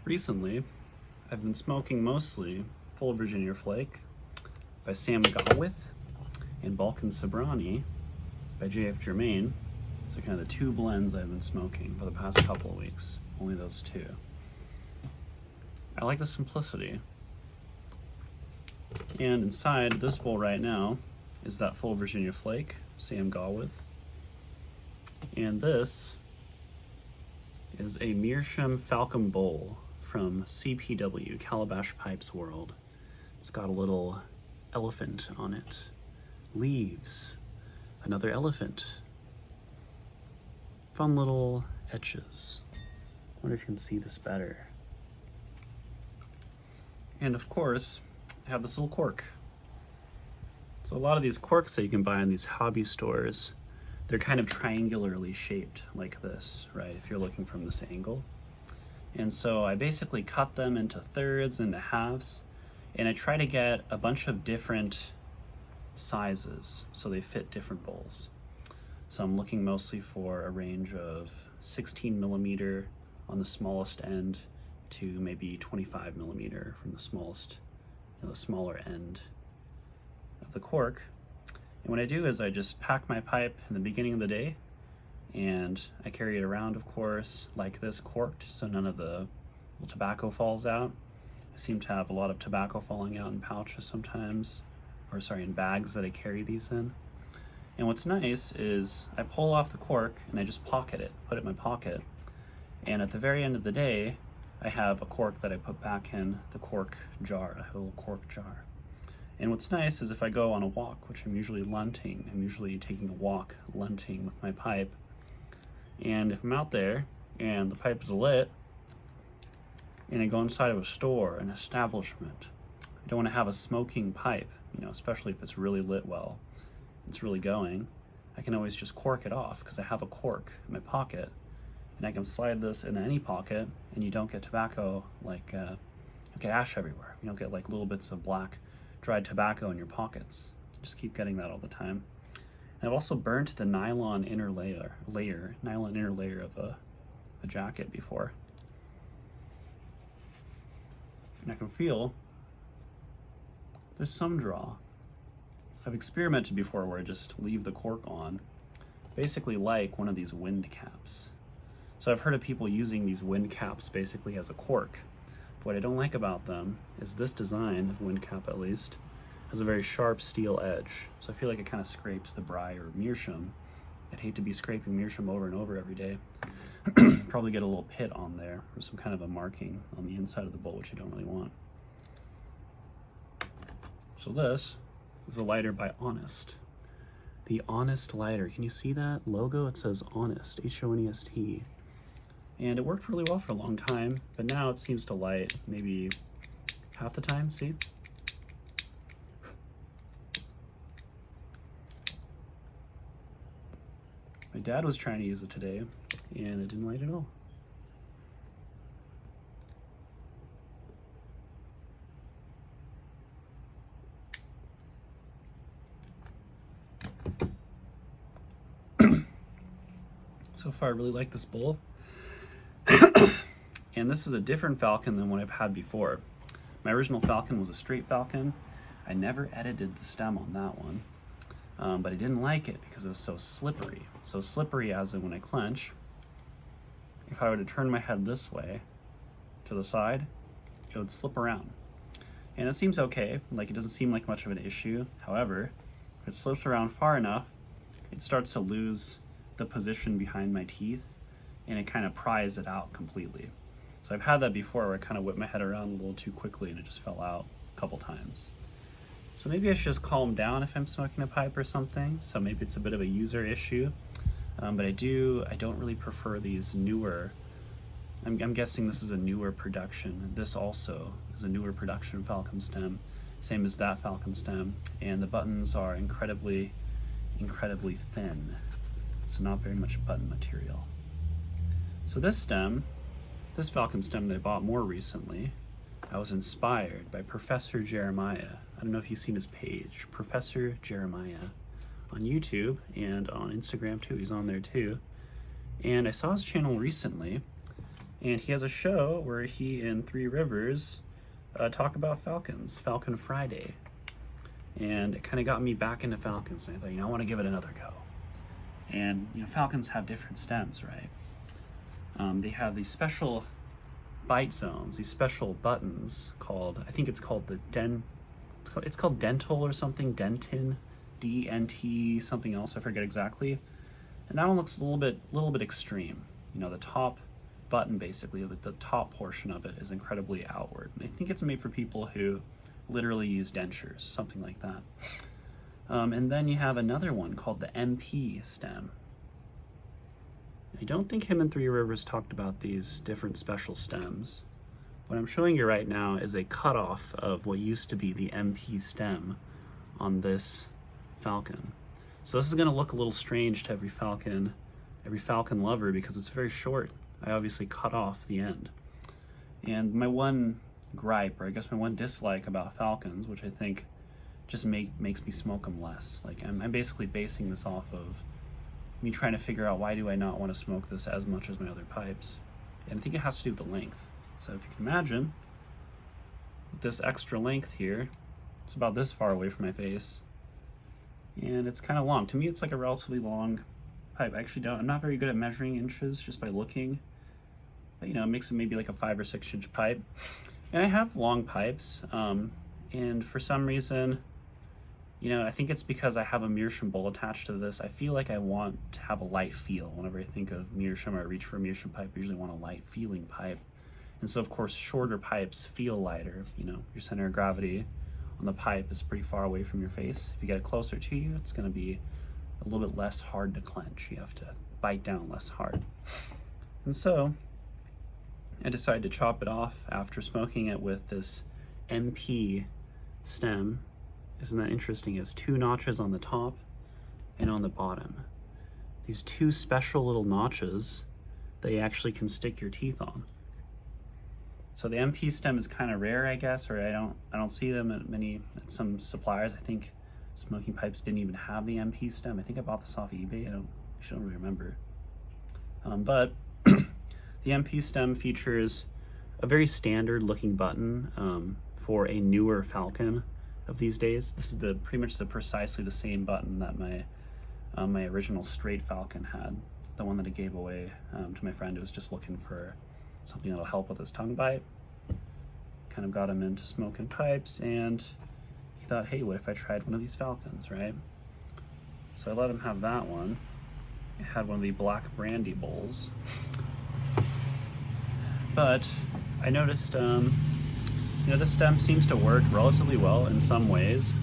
Recently, I've been smoking mostly Full Virginia Flake by Sam Gawith and Balkan Sobrani by JF Germain. So kind of the two blends I've been smoking for the past couple of weeks, only those two. I like the simplicity. And inside this bowl right now is that Full Virginia Flake, Sam Gawith. And this is a Meerschaum Falcon bowl from CPW, Calabash Pipes World. It's got a little elephant on it. Leaves. Another elephant. Fun little etches. Wonder if you can see this better. And of course, I have this little cork. So a lot of these corks that you can buy in these hobby stores, they're kind of triangularly shaped like this, right? If you're looking from this angle. And so I basically cut them into thirds, into halves, and I try to get a bunch of different sizes so they fit different bowls. So I'm looking mostly for a range of 16 millimeter on the smallest end to maybe 25 millimeter from the smallest, the smaller end of the cork. And what I do is I just pack my pipe in the beginning of the day, and I carry it around, of course, like this, corked, so none of the tobacco falls out. I seem to have a lot of tobacco falling out in pouches sometimes, or sorry, in bags that I carry these in. And what's nice is I pull off the cork and I just pocket it, put it in my pocket. And at the very end of the day, I have a cork that I put back in the cork jar. I have a little cork jar. And what's nice is if I go on a walk, which I'm usually lunting, I'm usually taking a walk, lunting with my pipe. And if I'm out there and the pipe is lit, and I go inside of a store, an establishment, I don't want to have a smoking pipe, especially if it's really lit well, it's really going. I can always just cork it off because I have a cork in my pocket, and I can slide this into any pocket, and you don't get tobacco like, you don't get ash everywhere. You don't get like little bits of black dried tobacco in your pockets. Just keep getting that all the time. And I've also burnt the nylon inner layer of a jacket before. And I can feel there's some draw. I've experimented before where I just leave the cork on, basically like one of these wind caps. So I've heard of people using these wind caps basically as a cork. But what I don't like about them is this design, of wind cap at least, has a very sharp steel edge. So I feel like it kind of scrapes the briar or meerschaum. I'd hate to be scraping meerschaum over and over every day. Probably get a little pit on there or some kind of a marking on the inside of the bowl, which you don't really want. So this is a lighter by Honest. The Honest lighter. Can you see that logo? It says Honest, H-O-N-E-S-T. And it worked really well for a long time, but now it seems to light maybe half the time, see? My dad was trying to use it today, and it didn't light at all. So far, I really like this bowl. And this is a different Falcon than what I've had before. My original Falcon was a straight Falcon. I never edited the stem on that one. But I didn't like it because it was so slippery. So slippery as in when I clench, if I were to turn my head this way to the side, it would slip around. And it seems okay, like it doesn't seem like much of an issue. However, if it slips around far enough, it starts to lose the position behind my teeth, and it kind of pries it out completely. So I've had that before where I kind of whipped my head around a little too quickly and it just fell out a couple times. So maybe I should just calm down if I'm smoking a pipe or something. So maybe it's a bit of a user issue. But I don't really prefer these newer, I'm guessing this is a newer production. This also is a newer production Falcon stem, same as that Falcon stem. And the buttons are incredibly thin. So not very much button material. So this stem, this Falcon stem that I bought more recently, I was inspired by Professor Jeremiah. I don't know if you've seen his page, Professor Jeremiah, on YouTube and on Instagram too. He's on there too. And I saw his channel recently, And he has a show where he and Three Rivers talk about falcons, Falcon Friday. And it kind of got me back into falcons, and I thought, I want to give it another go. And falcons have different stems, right? They have these special bite zones, these special buttons called, I think it's called the it's called dental or something, dentin, D-N-T, something else, I forget exactly. And that one looks a little bit extreme. The top button, basically, the top portion of it is incredibly outward. And I think it's made for people who literally use dentures, something like that. And then you have another one called the MP stem. I don't think him and Three Rivers talked about these different special stems. What I'm showing you right now is a cutoff of what used to be the MP stem on this falcon. So this is going to look a little strange to every falcon lover because it's very short. I obviously cut off the end. And my one gripe, or I guess my one dislike about falcons, which I think just makes me smoke them less. Like I'm basically basing this off of me trying to figure out why do I not want to smoke this as much as my other pipes. And I think it has to do with the length. So if you can imagine, with this extra length here, it's about this far away from my face. And it's kind of long. To me, it's like a relatively long pipe. I'm not very good at measuring inches just by looking. But it makes it maybe like a 5 or 6 inch pipe. And I have long pipes. And for some reason, I think it's because I have a Meerschaum bowl attached to this. I feel like I want to have a light feel. Whenever I think of Meerschaum or I reach for a Meerschaum pipe, I usually want a light feeling pipe. And so, of course, shorter pipes feel lighter. Your center of gravity on the pipe is pretty far away from your face. If you get it closer to you, it's going to be a little bit less hard to clench. You have to bite down less hard. And so I decided to chop it off after smoking it with this MP stem. Isn't that interesting? It has 2 notches on the top and on the bottom. These 2 special little notches that you actually can stick your teeth on. So the MP stem is kind of rare, I guess, or I don't see them at some suppliers. I think smoking pipes didn't even have the MP stem. I think I bought this off eBay. I don't really remember. But the MP stem features a very standard looking button for a newer Falcon of these days. This is pretty much precisely the same button that my original straight Falcon had, the one that I gave away to my friend who was just looking for something that'll help with his tongue bite. Kind of got him into smoking pipes, and he thought, hey, what if I tried one of these Falcons, right? So I let him have that one. I had one of the black brandy bowls. But I noticed, the stem seems to work relatively well in some ways.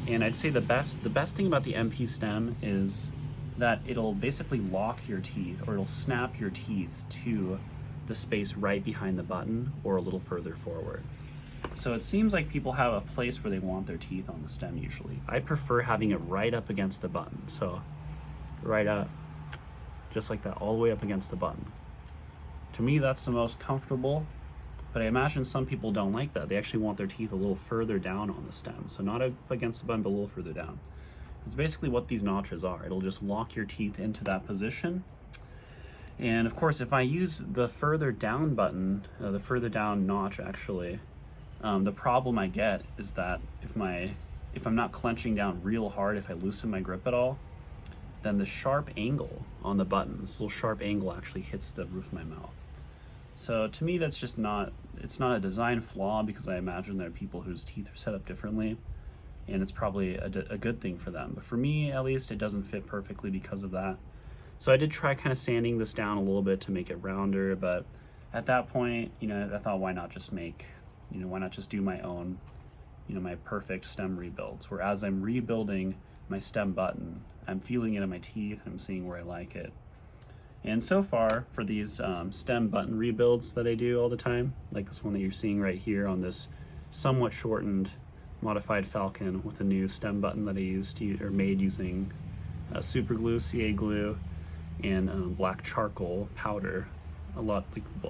And I'd say the best thing about the MP stem is that it'll basically lock your teeth, or it'll snap your teeth to the space right behind the button or a little further forward. So it seems like people have a place where they want their teeth on the stem usually. I prefer having it right up against the button. So right up, just like that, all the way up against the button. To me, that's the most comfortable, but I imagine some people don't like that. They actually want their teeth a little further down on the stem. So not up against the button, but a little further down. It's basically what these notches are. It'll just lock your teeth into that position. And of course, if I use the further down button, the further down notch actually, the problem I get is that if I'm not clenching down real hard, if I loosen my grip at all, then the sharp angle on the button, this little sharp angle actually hits the roof of my mouth. So to me, that's just it's not a design flaw, because I imagine there are people whose teeth are set up differently, and it's probably a good thing for them. But for me, at least, it doesn't fit perfectly because of that. So I did try kind of sanding this down a little bit to make it rounder, but at that point, I thought, why not just do my own, my perfect stem rebuilds, where as I'm rebuilding my stem button, I'm feeling it in my teeth and I'm seeing where I like it. And so far, for these stem button rebuilds that I do all the time, like this one that you're seeing right here on this somewhat shortened modified Falcon with a new stem button that I made using super glue, CA glue, and black charcoal powder, a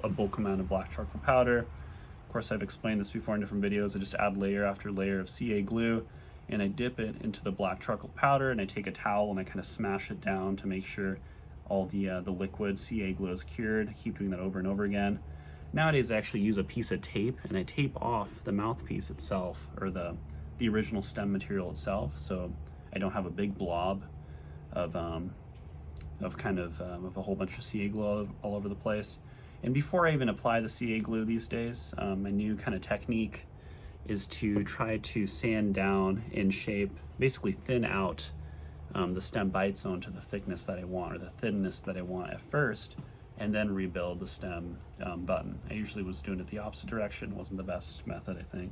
bulk amount of black charcoal powder. Of course, I've explained this before in different videos. I just add layer after layer of CA glue, and I dip it into the black charcoal powder, and I take a towel and I kind of smash it down to make sure all the liquid CA glue is cured. I keep doing that over and over again. Nowadays I actually use a piece of tape and I tape off the mouthpiece itself, or the original stem material itself, so I don't have a big blob of a whole bunch of CA glue all over the place. And before I even apply the CA glue these days, my new kind of technique is to try to sand down and shape, basically thin out the stem bite zone to the thickness that I want, or the thinness that I want at first, and then rebuild the stem button. I usually was doing it the opposite direction. Wasn't the best method, I think.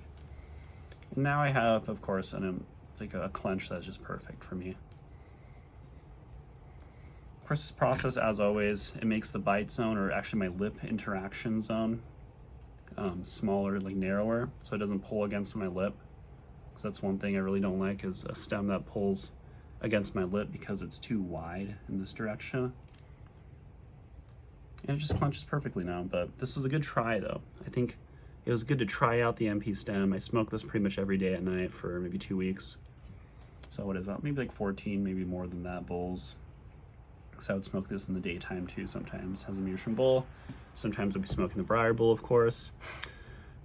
And now I have, of course, like a clench that's just perfect for me. Of course, this process, as always, it makes the bite zone, or actually my lip interaction zone, smaller, like narrower, so it doesn't pull against my lip. Because that's one thing I really don't like, is a stem that pulls against my lip because it's too wide in this direction. And it just clenches perfectly now. But this was a good try, though. I think it was good to try out the MP stem. I smoked this pretty much every day at night for maybe 2 weeks. So what is that? Maybe like 14, maybe more than that bowls. So I would smoke this in the daytime too sometimes as a Meerschaum bowl. Sometimes I'd be smoking the Briar bowl, of course.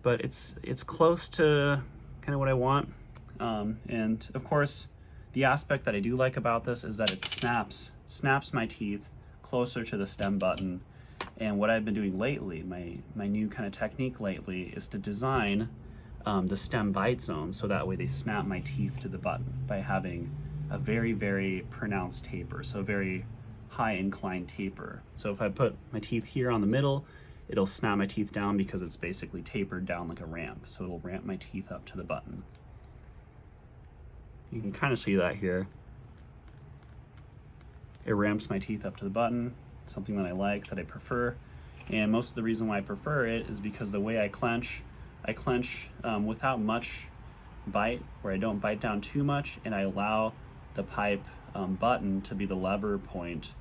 But it's close to kind of what I want. And of course, the aspect that I do like about this is that it snaps my teeth closer to the stem button. And what I've been doing lately, my new kind of technique lately, is to design the stem bite zone so that way they snap my teeth to the button by having a very, very pronounced taper, so a very high incline taper. So if I put my teeth here on the middle, it'll snap my teeth down because it's basically tapered down like a ramp. So it'll ramp my teeth up to the button. You can kind of see that here. It ramps my teeth up to the button. It's something that I like, that I prefer. And most of the reason why I prefer it is because the way I clench without much bite, where I don't bite down too much, and I allow the pipe button to be the lever point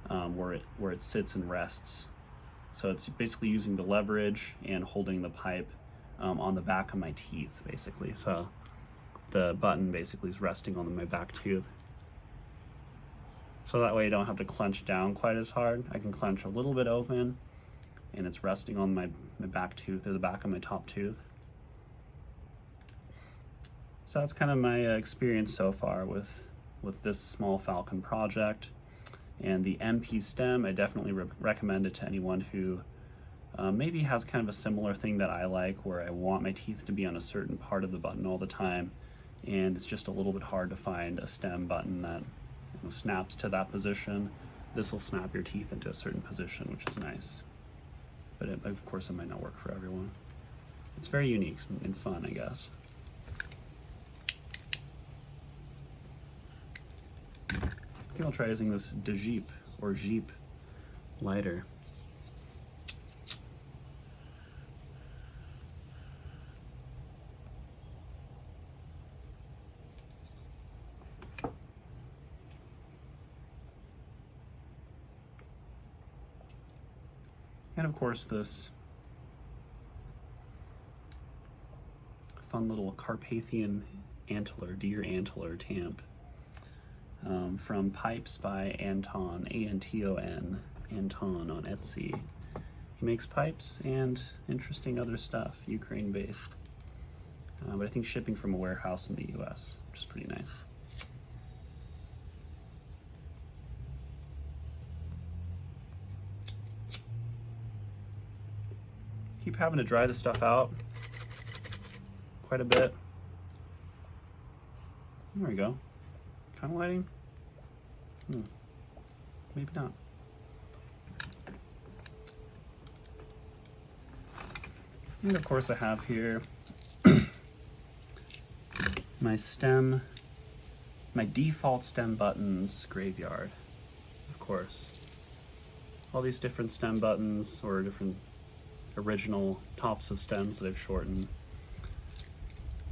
where it sits and rests. So it's basically using the leverage and holding the pipe on the back of my teeth, basically. So the button basically is resting on my back tooth. So that way I don't have to clench down quite as hard. I can clench a little bit open and it's resting on my back tooth, or the back of my top tooth. So that's kind of my experience so far with this small falcon project. And the MP stem, I definitely recommend it to anyone who maybe has kind of a similar thing that I like, where I want my teeth to be on a certain part of the button all the time, and it's just a little bit hard to find a stem button that snaps to that position. This will snap your teeth into a certain position, which is nice. But of course it might not work for everyone. It's very unique and fun, I guess. I think I'll try using this de Jeep or Jeep lighter. And of course this fun little Carpathian antler, deer antler tamp from Pipes by Anton, A-N-T-O-N, Anton on Etsy. He makes pipes and interesting other stuff, Ukraine-based. But I think shipping from a warehouse in the US, which is pretty nice. Keep having to dry the stuff out quite a bit. There we go. Kind of lighting? Maybe not. And of course I have here my default stem buttons graveyard, of course. All these different stem buttons, or different original tops of stems that I've shortened.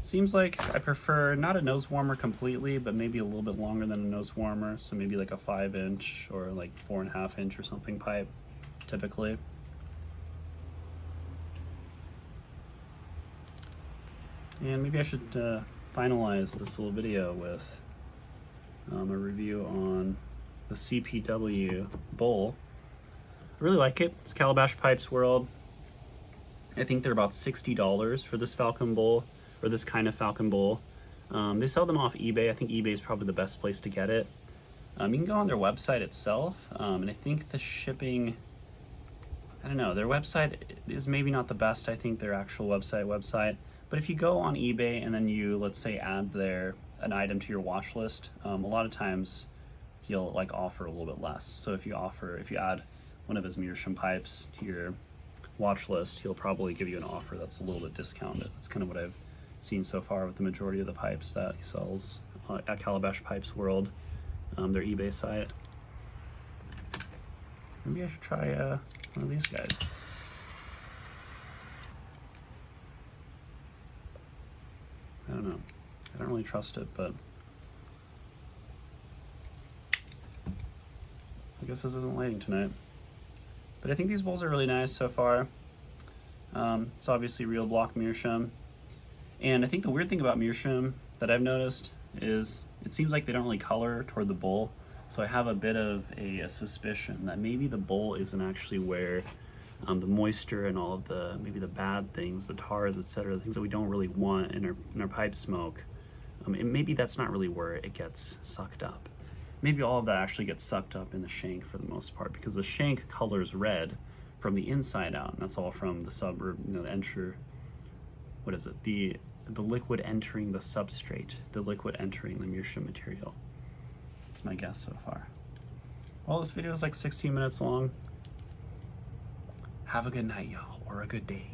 Seems like I prefer not a nose warmer completely, but maybe a little bit longer than a nose warmer, so maybe like a 5-inch or like 4.5-inch or something pipe, typically. And maybe I should finalize this little video with a review on the CPW bowl. I really like it. It's Calabash Pipes World. I think they're about $60 for this Falcon bowl, or this kind of Falcon bowl. They sell them off eBay. I think eBay is probably the best place to get it. You can go on their website itself, and I think the shipping, I don't know, their website is maybe not the best. I think their actual website. But if you go on eBay and then you, let's say, add an item to your watch list, a lot of times he'll like offer a little bit less. So if you add one of his Meerschaum pipes to your watch list, he'll probably give you an offer that's a little bit discounted. That's kind of what I've seen so far with the majority of the pipes that he sells at Calabash Pipes World, their eBay site. Maybe I should try one of these guys. I don't know. I don't really trust it, but I guess this isn't lighting tonight. But I think these bowls are really nice so far. It's obviously real block Meerschaum. And I think the weird thing about Meerschaum that I've noticed is it seems like they don't really color toward the bowl. So I have a bit of a suspicion that maybe the bowl isn't actually where the moisture and all of maybe the bad things, the tars, etc., the things that we don't really want in our pipe smoke, and maybe that's not really where it gets sucked up. Maybe all of that actually gets sucked up in the shank for the most part, because the shank colors red from the inside out, and that's all from the the liquid entering the substrate, the liquid entering the Meerschaum material. That's my guess so far. Well, this video is like 16 minutes long. Have a good night, y'all, or a good day.